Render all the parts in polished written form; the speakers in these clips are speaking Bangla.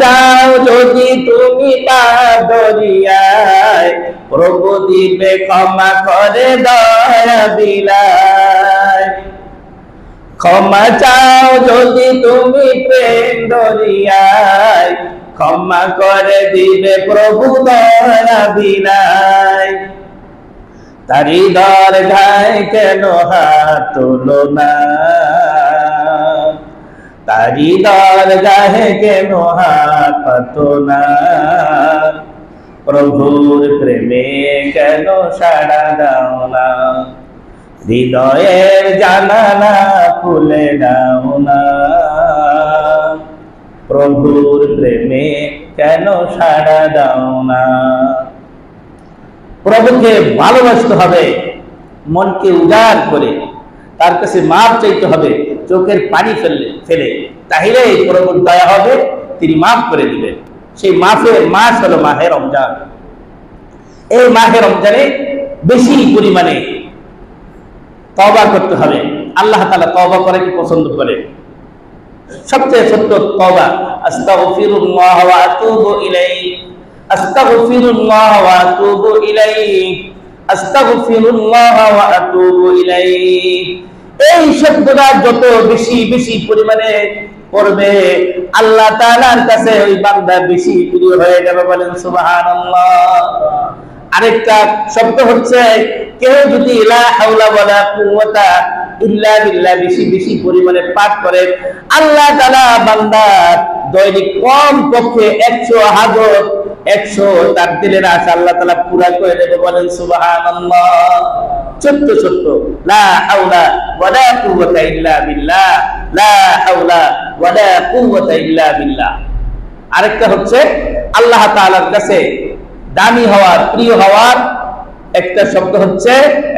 চাও যদি তুমি পার দরিয়ায়, প্রভু দিবে ক্ষমা করে দয়া বিলায়। ক্ষমা চাও যদি তুমি প্রেম দরিয়ায়, ক্ষমা করে দিবে প্রভু দয়া বিলায়। তারি দরগায় কেন হাত তুলো না, তারি দরগাহে কেন হাত পাতো না, প্রভুর প্রেমে কেন সাড়া দাও না, হৃদয়ের জানালা খুলে দাও না, প্রভুর প্রেমে কেন সাড়া দাও না। প্রভুকে ভালোবাসতে হবে মনকে উজাড় করে, তার কাছে মাপ চাইতে হবে চোখের পানি ফেলে, তাহলে প্রভুর দয়া হবে, তিনি মাফ করে দিবেন। সেই মাফের মাস হলো মাহে রমজান। এই মাহে রমজানে বেশি পরিমাণে তওবা করতে হবে। আল্লাহ তাআলা তওবা করে কি পছন্দ করে? সবচেয়ে ছোট্ট তওবা, আস্তাগফিরুল্লাহ ওয়া আতুবু ইলাইহি, আস্তাগফিরুল্লাহ ওয়া আতুবু ইলাইহি, আস্তাগফিরুল্লাহ ওয়া আতুবু ইলাইহি। এই শব্দটা যত বেশি বেশি পরিমাণে পড়বে, আল্লাহ তাআলার কাছে ওই বান্দা বেশি প্রিয় হয়ে যাবে। বলেন সুবহানাল্লাহ। আরেকটা শব্দ হচ্ছে, কেউ যদি লা হাওলা ওয়ালা কুওয়াতা ইল্লা বিল্লাহ বেশি বেশি পরিমাণে পাঠ করে, আল্লাহ তাআলা বান্দা দৈনিক কম পক্ষে 100 হাজার 100 তার দিলের আশা আল্লাহ তাআলা পুরা করে দেবে। বলেন সুবহানাল্লাহ। ছোট্ট ছোট্ট লা হাওলা ওয়ালা কুওয়াতা ইল্লা বিল্লাহ, লা হাওলা ওয়ালা কুওয়াতা ইল্লা বিল্লাহ। আরেকটা হচ্ছে আল্লাহ তাআলার কাছে দামি হওয়ার, প্রিয় হওয়ার একটা শব্দ হচ্ছে,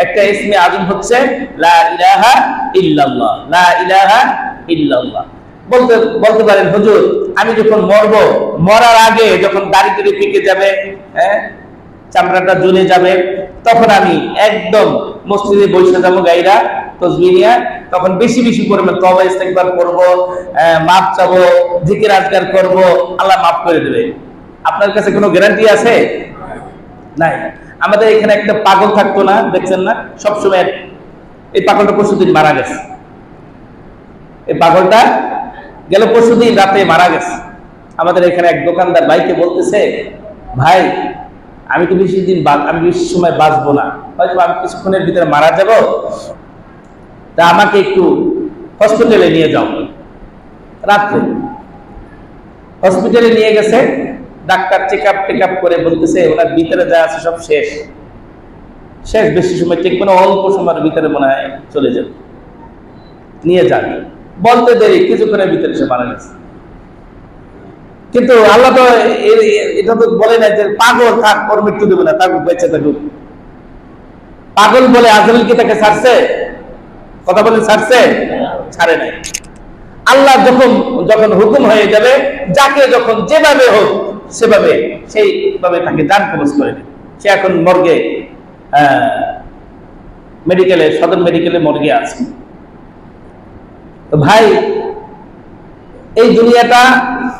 একটা ইসমে আযম হচ্ছে লা ইলাহা ইল্লাল্লাহ, লা ইলাহা ইল্লাল্লাহ। বলতে পারেন হুজুর, আমি যখন মরবো, মরার আগে যখন দাড়ি টাড়ি পেকে যাবে, চামড়াটা জ্বলে যাবে, তখন আমি একদম মসজিদে বসে যাবো গায়রা তাসবিহ নিয়ে, তখন বেশি বেশি পরিমাণে তওবা ইস্তিগফার করব, মাফ চাবো, জিকির আজকার করব, আল্লাহ মাফ করে দেবে। আপনার কাছে কোনো গ্যারান্টি আছে? নাই। আমাদের এখানে একটা পাগল থাকতো না, দেখছেন না সবসময়? এই পাগলটা পরশুদিন মারা গেছে। এই পাগলটা গেল পরশুদিন রাতে মারা গেছে। আমাদের এখানে এক দোকানদার ভাইকে বলতেছে, ভাই আমি তো আমি বেশি সময় বাঁচবো না, হয়তো আমি কিছুক্ষণের ভিতরে মারা যাব, তা আমাকে একটু হসপিটালে নিয়ে যাও। রাত্রে হসপিটালে নিয়ে গেছে, ডাক্তার চেকআপ করে বলতেছে ওনার ভিতরে যা আছে সব শেষ, বেশি সময় ঠিক কোনো অল্প সময়ের ভিতরে মনে হয় চলে যাবে, নিয়ে যান। বলতে দেরি, কিছুক্ষণের ভিতরে সে মারা গেছে। কিন্তু আল্লাহ তো এটা তো বলে না যে পাগল থাক, ওর মৃত্যু দেবে না, থাকুক বেঁচে থাকুক। পাগল বলে আজরাইল কি তাকে ছাড়ছে? কথা বলে ছাড়ছে? ছাড়ে নাই। আল্লাহ যখন হুকুম হয়ে যাবে, যাকে যখন যেভাবে হোক সেভাবে সেইভাবে তাকে জান কবজ করে দেবে। সে এখন মর্গে, মেডিকেলে, সদর মেডিকেলে মর্গে আছে। তো ভাই, এই দুনিয়াটা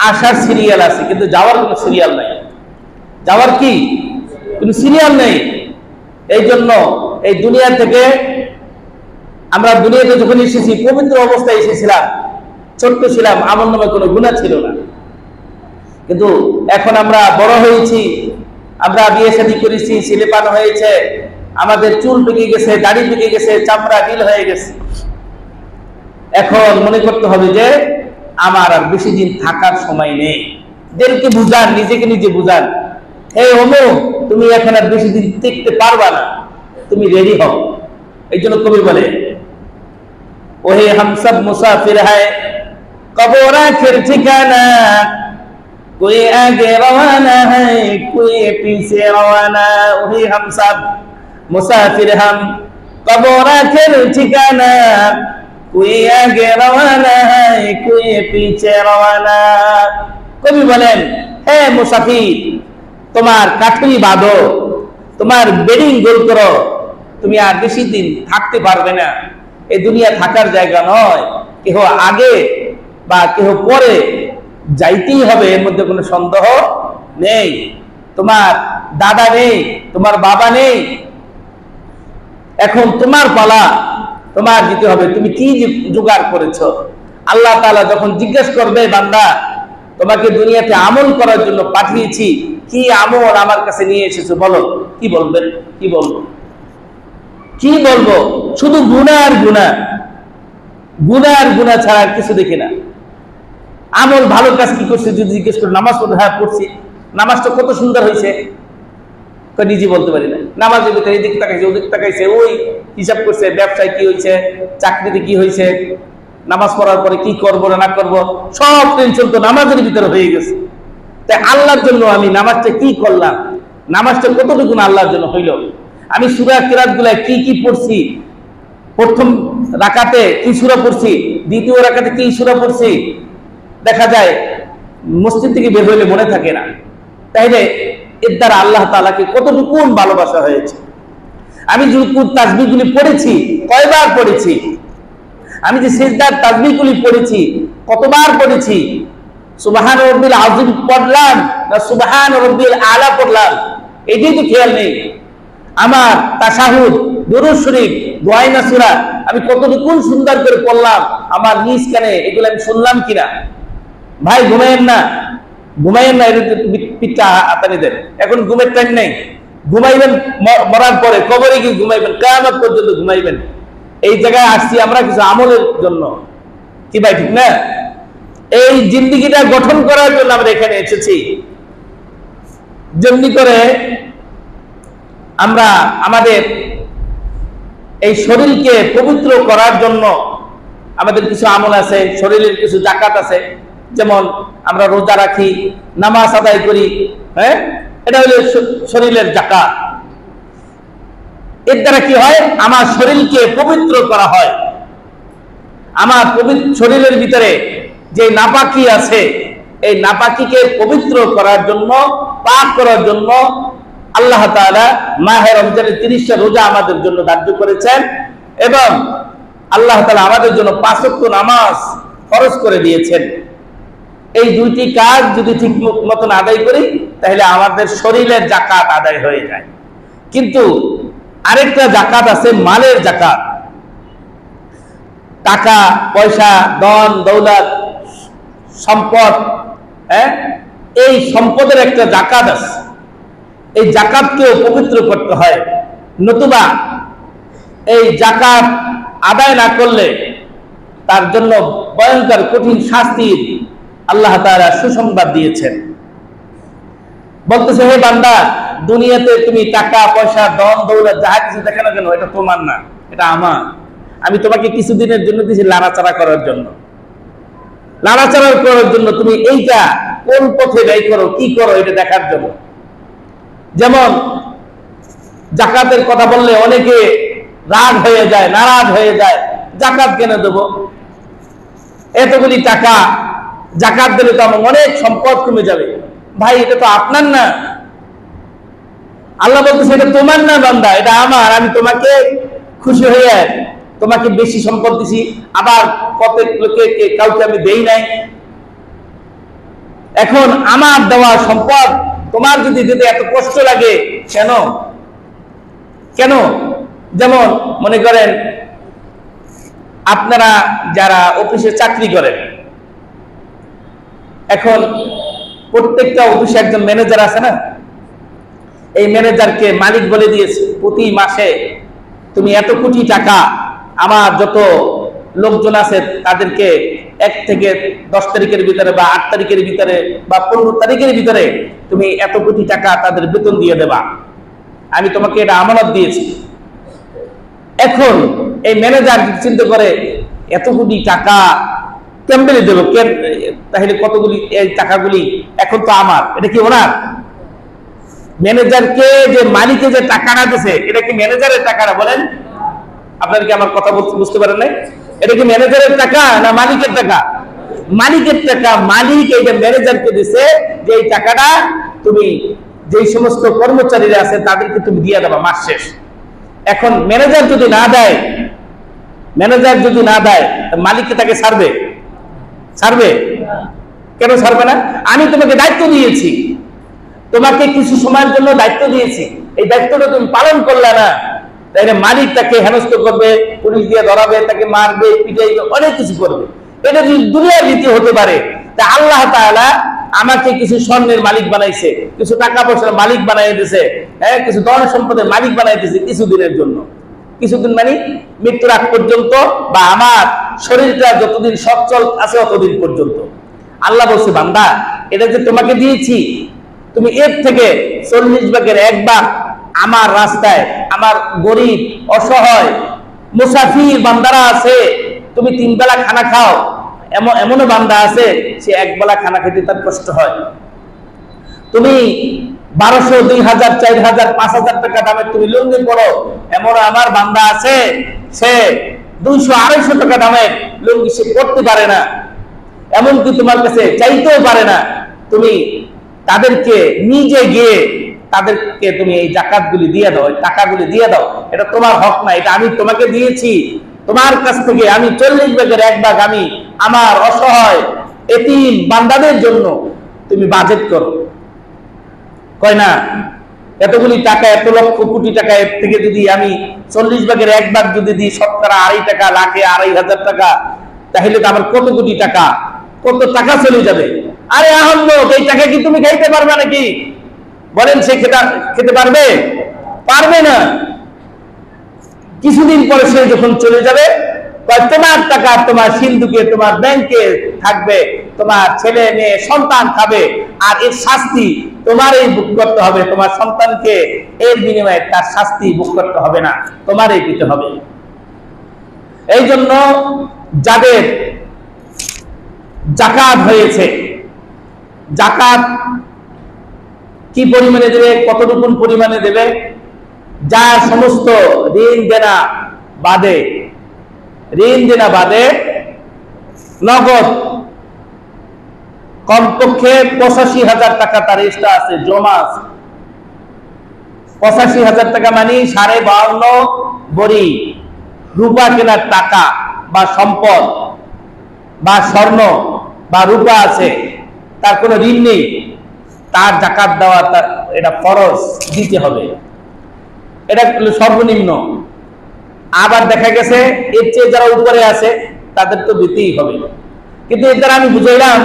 আসার সিরিয়াল আছে, কিন্তু যাওয়ার কোনো সিরিয়াল নাই। যাওয়ার কি কোনো সিরিয়াল নেই। এই জন্য এই দুনিয়া থেকে আমরা দুনিয়াতে যখন এসেছি, পবিত্র অবস্থায় এসেছিলাম, ছোট্ট ছিলাম, আমার নামে কোনো গুনাহ ছিল না। কিন্তু এখন আমরা বড় হয়েছি, আমরা বিয়ে শাদী করেছি, ছেলেপান হয়েছে, আমাদের চুল পেকে গেছে, দাড়ি পেকে গেছে, চামড়া ঢিল হয়ে গেছে। এখন মনে করতে হবে যে আমার আর বেশি দিন থাকার সময় নেই। দেরকে বুঝান, নিজেকে নিজে বুঝান, হে ওমো, তুমি এখন আর বেশি দিন টিকতে পারবা না, তুমি রেডি হও। এই জন্য কবি বলে, ওহে হাম সব মুসাফির হ্যায়, কবর আখির ঠিকানা, कोई आगे रवाना है कोई पीछे रवाना, वही हम सब मुसाफिर हम, कब्र आखिर ठिकाना, कोई आगे रवाना है कोई पीछे रवाना। कवि বলেন, হে মুসাফির, তোমার কাঠুরি বাঁধো, তোমার বেডিং গোল করো, তুমি আর বেশি দিন থাকতে পারবে না। এই দুনিয়া থাকার জায়গা নয়। কেহ আগে বা কেহ পরে যাইতেই হবে, এর মধ্যে কোনো সন্দেহ নেই। তোমার দাদা নেই, তোমার বাবা নেই, এখন তোমার পালা, তোমার দিতে হবে। তুমি কি জোগাড় করেছো? আল্লাহ তাআলা যখন জিজ্ঞেস করবে, বান্দা তোমাকে দুনিয়াতে আমল করার জন্য পাঠিয়েছি, কি আমল আমার কাছে নিয়ে এসেছো বলো, কি বলবেন? কি বলবো? কি বলবো? শুধু গুনাহ আর গুনাহ, গুনাহ আর গুনাহ ছাড়া আর কিছু দেখি না। আমল ভালো কাজ কি করছে যদি জিজ্ঞেস করে, নামাজ পড়ে, হ্যাঁ পড়ছি। নামাজটা কত সুন্দর হয়েছে, নিজে বলতে পারি না। নামাজের ভিতরে এদিক তাকাইছে, ওদিক তাকাইছে, ওই হিসাব করছে, ব্যবসায় কি হয়েছে, চাকরিতে কি হয়েছে, নামাজ পড়ার পরে কি করবো না করবো, সব টেনশন তো নামাজের ভিতরে হয়ে গেছে। তাই আল্লাহর জন্য আমি নামাজটা কি করলাম, নামাজটা কতটুকু আল্লাহর জন্য হইল, আমি সূরা কিরাত গুলায় কি কি পড়ছি, প্রথম রাকাতে কি সূরা পড়ছি, দ্বিতীয় রাকাতে কি সূরা পড়ছি, দেখা যায় মসজিদ থেকে বের হইলে মনে থাকে না। তাইলে এর দ্বারা আল্লাহ তাআলাকে কতটুকু ভালোবাসা হয়েছে। আমি রুকুর তাসবিহগুলি পড়েছি, কয়বার পড়েছি, আমি যে সিজদার তাসবিহগুলি পড়েছি কতবার পড়েছি, সুবহান রাব্বিল আযীম পড়লাম না সুবহান রাব্বিল আলা পড়লাম, এটাই তো খেয়াল নেই। আমার তাশাহুদ, দুরূদ শরীফ, দুআয়ে সূরা আমি কতটুকু সুন্দর করে পড়লাম, আমার নিজ কানে এগুলো আমি শুনলাম কিনা। ভাই ঘুমায়েন না, ঘুমাইবেন না, পিঠটা হাতানি দেন, এখন ঘুমের টাইম নেই। ঘুমাইবেন মরার পরে, কবরে গিয়ে ঘুমাইবেন, কিয়ামত পর্যন্ত ঘুমাইবেন। এই জায়গায় আসছি আমরা কিছু আমলের জন্য, কি ভাই ঠিক না? এই জিন্দেগিটা গঠন করার জন্য আমরা এখানে এসেছি। যেমনি করে আমরা আমাদের এই শরীরকে পবিত্র করার জন্য আমাদের কিছু আমল আছে, শরীরের কিছু যাকাত আছে। যেমন আমরা রোজা রাখি, নামাজ আদায় করি, হ্যাঁ, এটা হলো শরীরের যাকাত। এর দ্বারা কি হয়? আমার শরীরকে পবিত্র করা হয়। আমার শরীরের ভিতরে যে নাপাকি আছে, এই নাপাকিকে পবিত্র করার জন্য, পাক করার জন্য আল্লাহ তাআলা মাহে রমজানের 30টা রোজা আমাদের জন্য ধার্য করেছেন এবং আল্লাহ তাআলা আমাদের জন্য 5 ওয়াক্ত নামাজ ফরজ করে দিয়েছেন। এই দুইটি কাজ যদি ঠিক মতন আদায় করি তাহলে আমাদের শরীরের যাকাত আদায় হয়ে যায়। কিন্তু আরেকটা যাকাত আছে, মালের যাকাত। টাকা পয়সা, ধন দৌলত, সম্পদ, হ্যাঁ, এই সম্পদের একটা যাকাত আছে। এই যাকাতকেও পবিত্র করতে হয়, নতুবা এই যাকাত আদায় না করলে তার জন্য ভয়ঙ্কর কঠিন শাস্তির আল্লাহ তাআলা সুসংবাদ দিয়েছেন। বলতেছে, হে বান্দা, দুনিয়াতে তুমি টাকা পয়সা, ধন দৌলত যাহা কিছু দেখে না কেন, এটা তোমার না, এটা আমার। আমি তোমাকে কিছুদিনের জন্য দিয়েছি লাড়াচাড়া করার জন্য, লাড়াচাড়া করার জন্য। তুমি এইটা কোন পথে ব্যয় করো, কি করো, এটা দেখার জন্য। যেমন যাকাতের কথা বললে অনেকে রাগ হয়ে যায়, নারাজ হয়ে যায়, যাকাত কেন দেব, এতগুলি টাকা যাকাত দিলে তো আমার অনেক সম্পদ কমে যাবে। ভাই, এটা তো আপনার না, আল্লাহ বলতেছে এটা তোমার না বান্দা, এটা আমার। আমি তোমাকে খুশি হয়ে তোমাকে বেশি সম্পদ দিছি, আবার প্রত্যেক লোকে কাউকে আমি দেই নাই। এখন আমার দেওয়া সম্পদ তোমার যদি দিতে এত কষ্ট লাগে, কেন কেন? যেমন মনে করেন আপনারা যারা অফিসে চাকরি করেন, এখন প্রত্যেকটা অফিসে একজন ম্যানেজার আছে না, এই ম্যানেজারকে মালিক বলে দিয়েছে প্রতি মাসে তুমি এত কোটি টাকা, আমার যত লোকজন আছে তাদেরকে 1 থেকে 10 তারিখের ভিতরে বা 8 তারিখের ভিতরে বা 15 তারিখের ভিতরে তুমি এত কোটি টাকা তাদের বেতন দিয়ে দেবা, আমি তোমাকে এটা আমানত দিয়েছি। এখন এই ম্যানেজার চিন্তা করে এত কোটি টাকা কেমনে দেবো, তাহলে কতগুলি এই টাকাগুলি এখন তো আমার, এটা কি ওনার? ম্যানেজারকে যে মালিকে যে টাকাটা দিছে, এটা কি ম্যানেজারের টাকাটা? বলেন, আপনারা কি আমার কথা বুঝতে পারেন নাই? এটা কি ম্যানেজারের টাকা না মালিকের টাকা? মালিকের টাকা। মালিক এইটা ম্যানেজারকে দিছে যে এই টাকাটা তুমি যেই সমস্ত কর্মচারীরা আছে তাদেরকে তুমি দিয়ে দেবা মাস শেষ। এখন ম্যানেজার যদি না দেয়, মালিককে তাকে ছাড়বে? কেন ছাড়বে না? আমি তোমাকে দায়িত্ব দিয়েছি, তোমাকে কিছু সময়ের জন্য দায়িত্ব দিয়েছি, এই দায়িত্বটা তুমি পালন করলে না, তাইলে মালিক তাকে হেনস্থ করবে, পুলিশ দিয়ে ধরাবে, তাকে মারবে, পিটাইবে, অনেক কিছু করবে। এটা যদি দুনিয়ার রীতি হতে পারে, তা আল্লাহ তাআলা আমাকে কিছু স্বর্ণের মালিক বানাইছে, কিছু টাকা পয়সার মালিক বানাই দিয়েছে, হ্যাঁ, কিছু ধন সম্পদের মালিক বানাই দিয়েছে কিছুদিনের জন্য। কিছুদিন মানে মৃত্যুর আগ পর্যন্ত, বা আমার শরীরটা যতদিন সচ্ছল আছে ততদিন পর্যন্ত। আল্লাহ বলছে, বান্দা, এটা যে তোমাকে দিয়েছি, তুমি এর থেকে 40 ভাগের 1 ভাগ আমার রাস্তায়, আমার গরিব অসহায় মুসাফির বান্দারা আছে, তুমি 3 বেলা খানা খাও, এমনও বান্দা আছে সে 1 বেলা খানা খেতে তার কষ্ট হয়। তুমি 1200, 2000, 4000, 5000 টাকা দামের তুমি লুঙ্গি পরো, এমন আমার বান্দা আছে সে 200, 250 টাকা দামের লুঙ্গি সে পরতে পারে না, এমনকি তোমার কাছে চাইতেও পারে না। তুমি তাদেরকে নিজে গিয়ে তাদেরকে তুমি এই যাকাতগুলি দিয়ে দাও, এই টাকাগুলি দিয়ে দাও, এটা তোমার হক না, এটা আমি তোমাকে দিয়েছি। তোমার কাছ থেকে আমি 40 ভাগের 1 ভাগ আমি আমার অসহায় এতিম বান্দাদের জন্য তুমি বাজেট করো। কয় না, এতগুলি টাকা, এত লক্ষ কোটি টাকা, এর থেকে যদি আমি 40 ভাগের 1 ভাগ যদি দিই, শতকরা 2.5 টাকা, লাখে 2.5 টাকা, তাহলে তো আমার কত কোটি টাকা, কত টাকা চলে যাবে। আরে আহম্মদ, এই টাকা কি তুমি খাইতে পারবে নাকি? বলেন, সে খেতে পারবে? পারবে না। কিছুদিন পরে সে যখন চলে যাবে, তোমার টাকা তোমার সিন্ধুকে, তোমার ব্যাংকে থাকবে, তোমার ছেলে মেয়ে সন্তান খাবে, আর এর শাস্তি তোমারই ভোগ করতে হবে। তোমার সন্তানকে এর বিনিময়ে তার শাস্তি ভোগ করতে হবে না, তোমারই দিতে হবে। এই জন্য যাদের যাকাত হয়েছে, যাকাত কি পরিমাণে দেবে, কতটুকু পরিমাণে দেবে? যার সমস্ত ঋণ দেনা বাদে নগদ কমপক্ষে 85,000 টাকা তার এক্সট্রা আছে, জমা আছে। 85,000 টাকা মানে 52.5 ভরি রূপা কেনার টাকা বা সম্পদ বা স্বর্ণ বা রূপা আছে, তার কোনো ঋণ নেই, তার যাকাত দেওয়া, তার এটা ফরজ, দিতে হবে। এটা সর্বনিম্ন। আবার দেখা গেছে এর চেয়ে যারা উপরে আছে তাদের তো দিতেই হবে, কিন্তু এর দ্বারা আমি বুঝাইলাম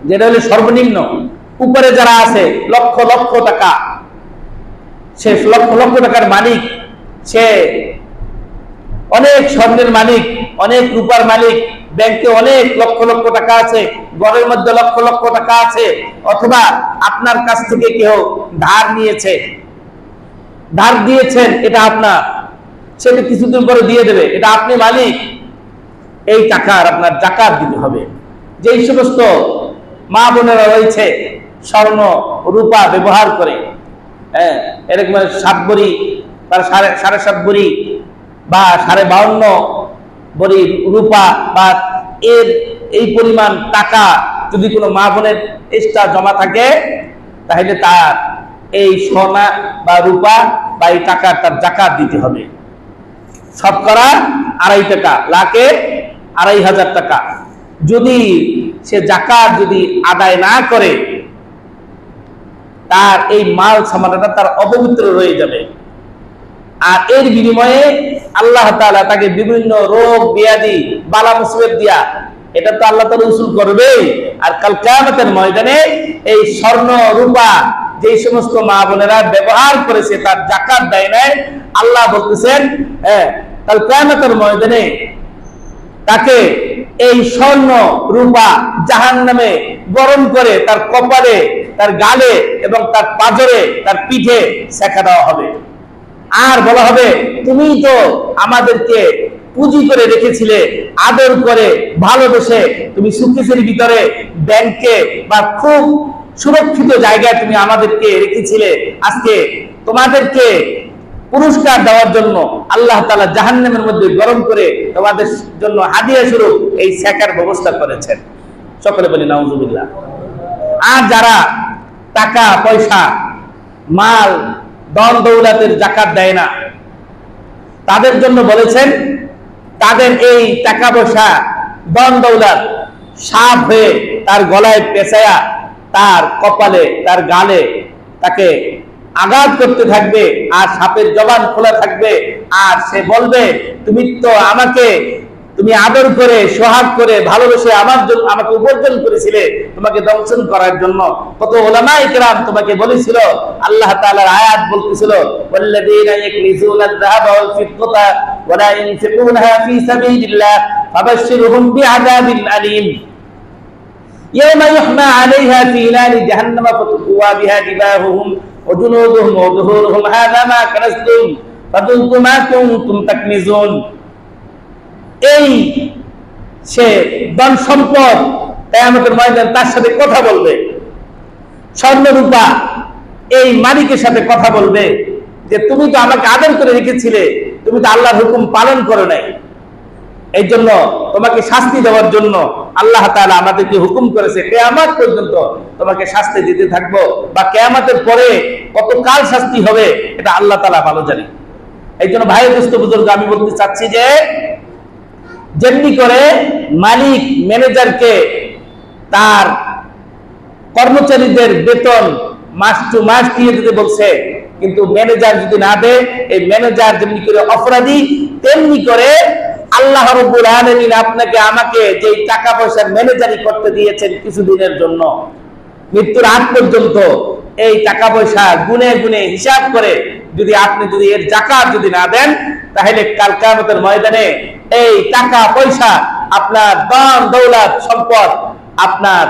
যেটা হলো সর্বনিম্ন। উপরে যারা আছে লক্ষ লক্ষ টাকা, সে লক্ষ লক্ষ টাকার মালিক, সে অনেক স্বর্ণের মালিক, অনেক রূপার মালিক, ব্যাংকে অনেক লক্ষ লক্ষ টাকা আছে, ঘরের মধ্যে লক্ষ লক্ষ টাকা আছে, অথবা আপনার কাছ থেকে কেউ ধার নিয়েছে, ধার দিয়েছেন, এটা আপনার, সেটা কিছুদিন পরে দিয়ে দেবে, এটা আপনি মালিক। এই টাকার আপনার যাকাত দিতে হবে। যেই সমস্ত মা বোনেরা রয়েছে স্বর্ণ রূপা ব্যবহার করে, হ্যাঁ, এরকম 7 ভরি বা 7.5 ভরি বা 52.5 ভরি রূপা বা এর এই পরিমাণ টাকা যদি কোনো মা বোনের এক্সট্রা জমা থাকে, তাহলে তার এই সোনা বা রূপা বা এই টাকা তার যাকাত দিতে হবে। শতকরা 2.5 টাকা, লাখে 2.5 টাকা। যদি সে যাকাত যদি আদায় না করে, তার এই মাল সামানটা তার অপবিত্র রয়ে যাবে, আর এর বিনিময়ে আল্লাহ তাআলা তাকে বিভিন্ন রোগ ব্যাধি বালা মুসিবত দিয়া, এটা তো আল্লাহ তাআলা উসুল করবে। আর কাল কিয়ামতের ময়দানে এই স্বর্ণ রূপা যে সমস্ত মা বোনেরা ব্যবহার করেছে, তার যাকাত দেয় নাই, আল্লাহ বলতেছেন, হ্যাঁ, কাল কিয়ামতের ময়দানে তাকে এই স্বর্ণ রূপা জাহান্নামে গরম করে তার কপালে, তার গালে এবং তার পাঁজরে, তার পিঠে সেঁকা দেওয়া হবে। আর বলা হবে, তুমি তো আমাদেরকে পুঁজি করে রেখেছিলে, আদর করে ভালোবেসে তুমি সুকেশের ভিতরে, ব্যাংকে বা খুব সুরক্ষিত জায়গায় তুমি আমাদেরকে রেখেছিলে, আজকে তোমাদেরকে পুরস্কার দেওয়ার জন্য আল্লাহ তাআলা জাহান্নামের মধ্যে গরম করে তোমাদের জন্য হাদিয়া স্বরূপ এই সেকার ব্যবস্থা করেছেন। সকলে বলি নাউজুবিল্লাহ। আর যারা টাকা পয়সা মাল দন দৌলতের যাকাত দেয় না, তাদের জন্য বলেছেন, তাদের এই টাকা পয়সা দন দৌলত সাপ হয়ে তার গলায় পেঁচায়া তার কপালে তার গালে তাকে আঘাত করতে থাকবে, আর সাপের জবান খোলা থাকবে, আর সে বলবে তুমি তো আমাকে তুমি আদর করে সোহাগ করে ভালোবেসে আমার জন্য আমাকে উপার্জন করেছিলে তোমাকে দংশন করার জন্য। কত উলামায়ে কেরাম তোমাকে বলেছিল, আল্লাহ তাআলার আয়াত বলতেছিল ওয়াল্লাযীনা ইয়াকনিজুনা আয-যাহাবা ওয়াল ফিদ্দাতা ওয়া লা ইউনফিকুনাহা ফী সাবিলিল্লাহ ফাবাশশিরহুম বিআযাবিন আলীম ইয়াওমা ইউহমা আলাইহা ফী নারি জাহান্নামা ফাতুকওয়া বিহা জিবাহুহুম ওয়া জুনুদুহুম ওয়া যুহুরুহুম হাযা মা কানাজতুম ফাযুকু মা কুনতুম তাকনিজুন। এই সে ধন সম্পদ কিয়ামতের ময়দানে তার সাথে কথা বলবে, স্বর্ণ রূপা এই মালিকের সাথে কথা বলবে যে তুমি তো আমাকে আদর করে রেখেছিলে, তুমি তো আল্লাহর হুকুম পালন করো নাই, এই জন্য তোমাকে শাস্তি দেওয়ার জন্য আল্লাহ তাআলা আমাদেরকে হুকুম করেছে কিয়ামত পর্যন্ত তোমাকে শাস্তি দিতে থাকবো, বা কিয়ামতের পরে কতকাল শাস্তি হবে এটা আল্লাহ তাআলা ভালো জানে। এই জন্য ভাই দোস্ত বুজুর্গ, আমি বলতে চাচ্ছি যে যেমনি করে মালিক ম্যানেজারকে তার কর্মচারীদের বেতন মাস টু মাস দিয়ে দিতে বলছে, কিন্তু ম্যানেজার যদি না দেয়, এই ম্যানেজার যেমনি করে অপরাধী, তেমনি করে আল্লাহ রাব্বুল আলামিন আপনাকে আমাকে যে টাকা পয়সার ম্যানেজারি করতে দিয়েছেন কিছুদিনের জন্য, মৃত্যুর আগ পর্যন্ত এই টাকা পয়সা গুনে গুনে হিসাব করে যদি আপনি যদি এর যাকাত যদি না দেন, তাহলে কাল কিয়ামতের ময়দানে এই টাকা পয়সা আপনার ধন দৌলত সম্পদ আপনার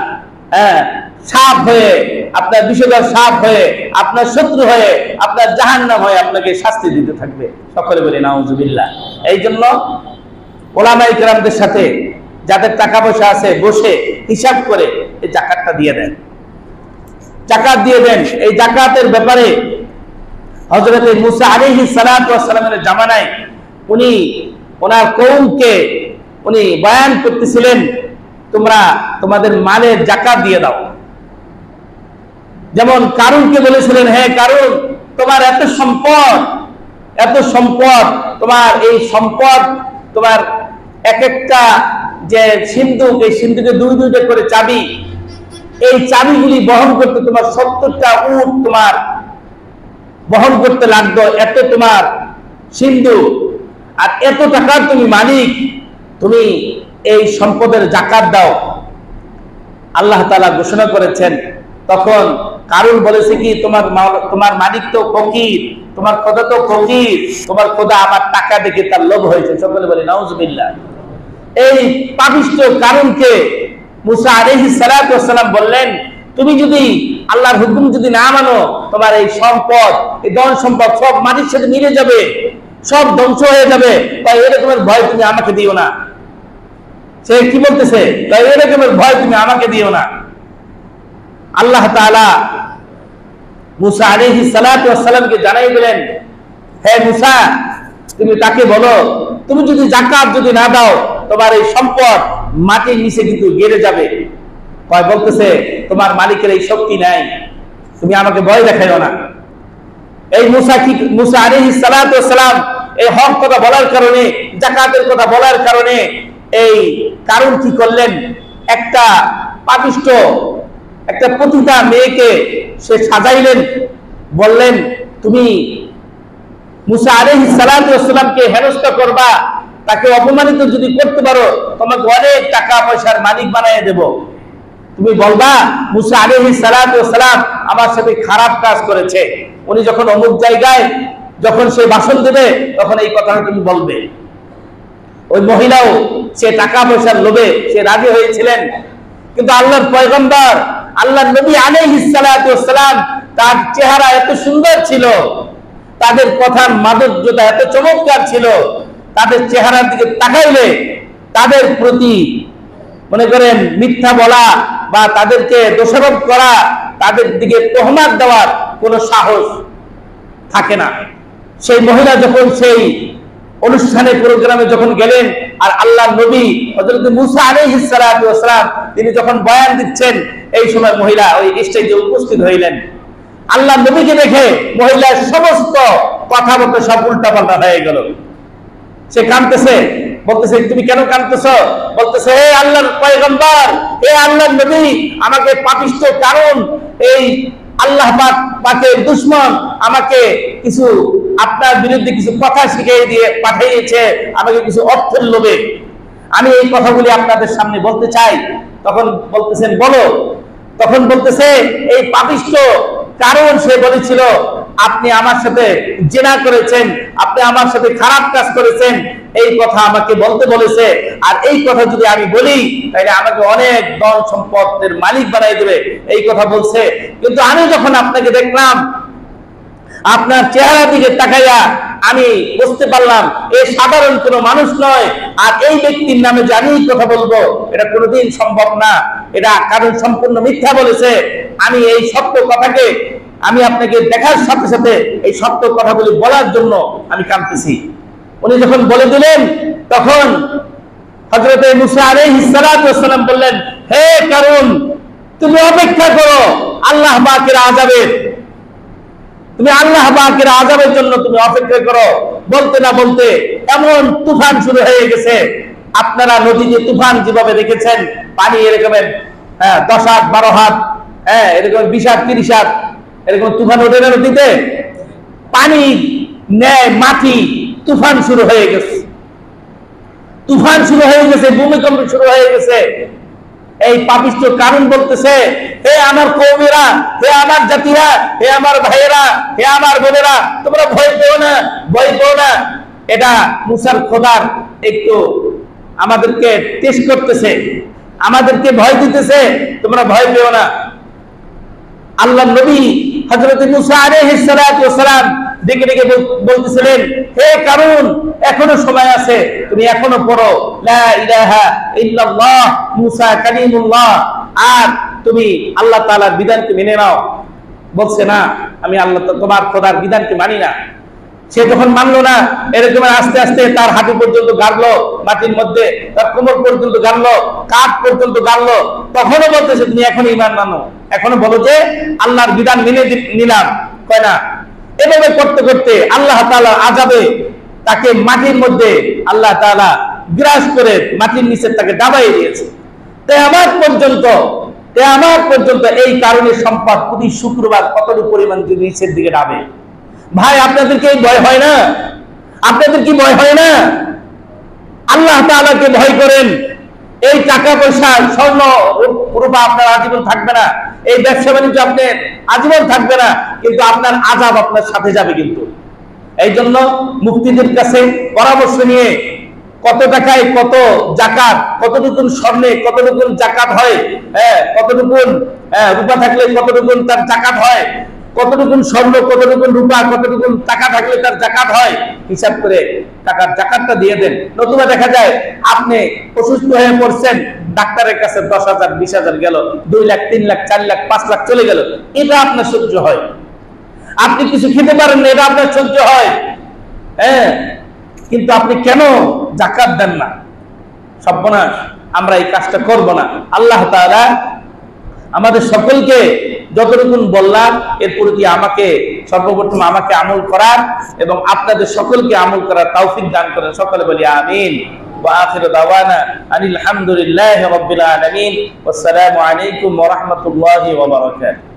সাপ হয়ে, আপনার বিষধর সাপ হয়ে, আপনার শত্রু হয়ে, আপনার জাহান্নাম হয়ে আপনাকে শাস্তি দিতে থাকবে। সকলে বলি নাউজুবিল্লাহ। এই জন্য উলামায়ে কেরামদের সাথে যাদের টাকা পয়সা আছে বসে হিসাব করে এই যাকাতটা দিয়ে দেন, যাকাত দিয়ে দেন। এই যাকাতের ব্যাপারে হযরত মুসা আলাইহিস সালাতু ওয়াস সালামের জামানায় উনি ওনার কওমকে উনি বয়ান করতেছিলেন, তোমরা তোমাদের মালের যাকাত দিয়ে দাও। যেমন কারুনকে বলেছিলেন, হে কারুন, তোমার এত সম্পদ, তোমার এই সম্পদ, তোমার এক একটা যে সিন্ধুক, এই সিন্ধুকে দুই দুইটা করে চাবি, এই চাবিগুলি বহন করতে তোমার 70টা উট তোমার বহন করতে লাগতো, এত তোমার সিন্ধুক, আর এত টাকার তুমি মালিক, তুমি এই সম্পদের যাকাত দাও। আল্লাহ তাআলা ঘোষণা করেছেন। তখন কারুন বলেছে কি, তোমার মালিক তো ফকির, তোমার খোদা তো ফকির, তোমার খোদা আমার টাকা দেখে তার লোভ হয়েছে। সকলে বলে নাউজুবিল্লাহ। এই পাপিষ্ঠ কারুনকে মুসা আলাইহিস সালাতু ওয়াস সালাম বললেন, তুমি যদি আল্লাহর হুকুম যদি না মানো, তোমার এই সম্পদ, এই ধন সম্পদ সব মাটির সাথে মিলে যাবে, সব ধ্বংস হয়ে যাবে, তাই এরকমের ভয় তুমি আমাকে দিও না। সে কি বলতেছে, তাই এরকমের ভয় তুমি আমাকে দিও না। আল্লাহ তাআলা মুসা আলাইহিস সালাতু ওয়াস সালামকে জানাই দিলেন, হে মুসা, তুমি তাকে বলো, তুমি যদি যাকাত যদি না দাও, তোমার এই সম্পদ মাটির নিচে কিন্তু গেড়ে যাবে। কয় বলতেছে, তোমার মালিকের এই শক্তি নাই, তুমি আমাকে ভয় দেখাইও না। এই মুসা আলাইহিস সালাতু ওয়াস সালাম এই হক কথা বলার কারণে, যাকাতের কথা বলার কারণে এই কারণ কি করলেন, একটা পাপিষ্ঠ একটা পতিতা মেয়েকে সে সাজাইলেন, বললেন তুমি মুসা আলাইহিস সালাতু ওয়াস সালামকে হেনস্থা করবা, তাকে অপমানিত যদি করতে পারো, তোমাকে অনেক টাকা পয়সার মালিক বানিয়ে দেব। তুমি বলবা মুসা আলাইহিস সালাতু ওয়াস সালাম আমার সাথে খারাপ কাজ করেছে, উনি যখন অমুক জায়গায় যখন সে ভাষণ দেবে তখন এই কথাটা তুমি বলবে। ওই মহিলাও সে টাকা পয়সার লোভে সে রাজি হয়েছিলেন, কিন্তু আল্লাহর পয়গম্বর আল্লাহর নবী আলাইহিস সালাতু ওয়াস সালাম, তার চেহারা এত সুন্দর ছিল, তাদের কথার মাধুর্যতা এত চমৎকার ছিল, তাদের চেহারার দিকে তাকাইলে তাদের প্রতি মনে করেন মিথ্যা বলা বা তাদেরকে দোষারোপ করা, তাদের দিকে তোহমাত দেওয়ার কোনো সাহস থাকে না। সেই মহিলা যখন সেই অনুষ্ঠানে প্রোগ্রামে যখন গেলেন, আর আল্লাহর নবী হযরত মুসা আলাইহিস সালাতু ওয়াস সালাম তিনি যখন বয়ান দিচ্ছেন, এই সময় মহিলা ওই স্টেজে উপস্থিত হইলেন। আল্লাহর নবীকে দেখে মহিলার সমস্ত কথাবার্তা সব উল্টাপাল্টা হয়ে গেল। সে কাঁদতেছে, বলতেছে তুমি কেন কাঁদতেছো? বলতেছে হে আল্লাহর পয়গম্বর, হে আল্লাহর নবী, আমাকে পাপিষ্ঠ কারণ এই আল্লাহ পাকের দুশমন আমাকে কিছু আপনার বিরুদ্ধে কিছু কথা শিখিয়ে দিয়ে পাঠিয়েছে, আমাকে কিছু অর্থের লোভে। আমি এই কথাগুলি আপনাদের সামনে বলতে চাই। তখন বলতেছেন বলো। তখন বলতেছে এই পাপিষ্ঠ কারণ সে বলেছিল আপনি আমার সাথে জিনা করেছেন, আপনি আমার সাথে খারাপ কাজ করেছেন, এই কথা আমাকে বলতে বলেছে। আর এই কথা যদি আমি বলি তাহলে আমাকে অনেক ধন সম্পদের মালিক বানাই দেবে, এই কথা বলছে। কিন্তু আমি যখন আপনাকে দেখলাম, আপনার চেহারা দিকে তাকাইয়া আমি বুঝতে পারলাম এ সাধারণ কোনো মানুষ নয়। আর এই ব্যক্তির নামে জানি কথা বলবো এটা কোনোদিন সম্ভব না, এটা কারণ সম্পূর্ণ মিথ্যা বলেছে। আমি এই সত্য কথাকে আমি আপনাকে দেখার সাথে সাথে এই সত্য কথাগুলি বলার জন্য আমি কাঁদতেছি। উনি যখন বলে দিলেন তখন হযরত মুসা আলাইহিস সালাতু ওয়াস সালাম বললেন, হে কারুন, তুমি অপেক্ষা করো আল্লাহ পাকের আযাবের, তুমি আল্লাহ পাকের আযাবের জন্য তুমি অপেক্ষা করো। বলতে না বলতে এমন তুফান শুরু হয়ে গেছে। আপনারা নদীতে তুফান যেভাবে দেখেছেন, পানি এরকমের 10 হাত 12 হাত, এরকম 20 হাত 30 হাত এরকম তুফান ওঠে না নদীতে, পানি নেয় মাটি, তুফান শুরু হয়ে গেছে, তুফান শুরু হয়ে গেছে, ভূমিকম্প শুরু হয়ে গেছে। এই পাপিষ্ঠ কারণ বলতেছে, হে আমার কওমেরা, হে আমার জাতিরা, হে আমার ভাইয়েরা, হে আমার বোনেরা, তোমরা ভয় পেও না, ভয় পেও না। এটা মুসার খোদার একটু আমাদেরকে টেস্ট করতেছে, আমাদেরকে ভয় দিতেছে, তোমরা ভয় পেও না। আল্লাহ নবী হযরত মুসা আলাইহিস সালাতু ওয়াস সালাম ডেকে ডেকে বলতেছিলেন, হে কারুন, এখনো সময় আছে, তুমি এখনো পড়ো লা ইলাহা ইল্লাল্লাহ মুসা কালিমুল্লাহ, আর তুমি আল্লাহ তাআলার বিধানকে মেনে নাও। বলছে না, আমি আল্লাহ তোমার খোদার বিধানকে মানি না। সে যখন মানলো না, এরকম আস্তে আস্তে তার হাঁটু পর্যন্ত গাড়লো মাটির মধ্যে, তার কোমর পর্যন্ত গাড়লো, কাঁধ পর্যন্ত গাড়লো, তখনও বলতেছে তুমি এখন ঈমান মানো, এখনো বলো যে আল্লাহর বিধান মেনে নিলাম। কয় না, এভাবে করতে করতে আল্লাহ তাআলা আযাবে তাকে মাটির মধ্যে আল্লাহ তাআলা গ্রাস করে মাটির নিচে তাকে দাবাইয়ে দিয়েছে। কিয়ামত পর্যন্ত এই কারণে সম্পদ প্রতি শুক্রবার কতটুকু পরিমাণ নিচের দিকে নামে। ভাই, আপনাদেরকে ভয় হয় না? আপনাদের কি ভয় হয় না? আল্লাহ তাআলাকে ভয় করেন। এই টাকা পয়সা স্বর্ণ রূপা আপনার আজীবন থাকবে না, এই ব্যবসা বাণিজ্য আপনার আজীবন থাকবে না, কিন্তু আপনার আযাব আপনার সাথে যাবে। কিন্তু এই জন্য মুফতিদের কাছে পরামর্শ নিয়ে কত টাকায় কত যাকাত, কতটুকু স্বর্ণে কতটুকু যাকাত হয়, কতটুকু রূপা থাকলে কতটুকু তার যাকাত হয়, কতটুকু স্বর্ণ কতটুকু রূপা কতটুকু টাকা থাকলে তার যাকাত হয়, হিসাব করে টাকার যাকাতটা দিয়ে দেন। নতুবা দেখা যায় আপনি অসুস্থ হয়ে পড়ছেন, ডাক্তারের কাছে 10,000 20,000 গেল, 2 লাখ 3 লাখ 4 লাখ 5 লাখ চলে গেল, এটা আপনার সহ্য হয়? আপনি কিছু খেতে পারেন না, এটা আপনার সহ্য হয়? কিন্তু আপনি কেন যাকাত দেন না? সর্বনাশ, আমরা এই কাজটা করব না। আল্লাহ তাআলা আমাদের সকলকে যতটুকু বললাম এর প্রতি আমাকে সর্বপ্রথম আমাকে আমল করার এবং আপনাদের সকলকে আমল করার তৌফিক দান করেন। সকলে বলি আমিন। ওয়া আখিরু দাওয়ানা আনিল হামদুলিল্লাহি রাব্বিল আলামিন। ওয়াসসালামু আলাইকুম ওয়া রাহমাতুল্লাহি ওয়া বারাকাতুহু।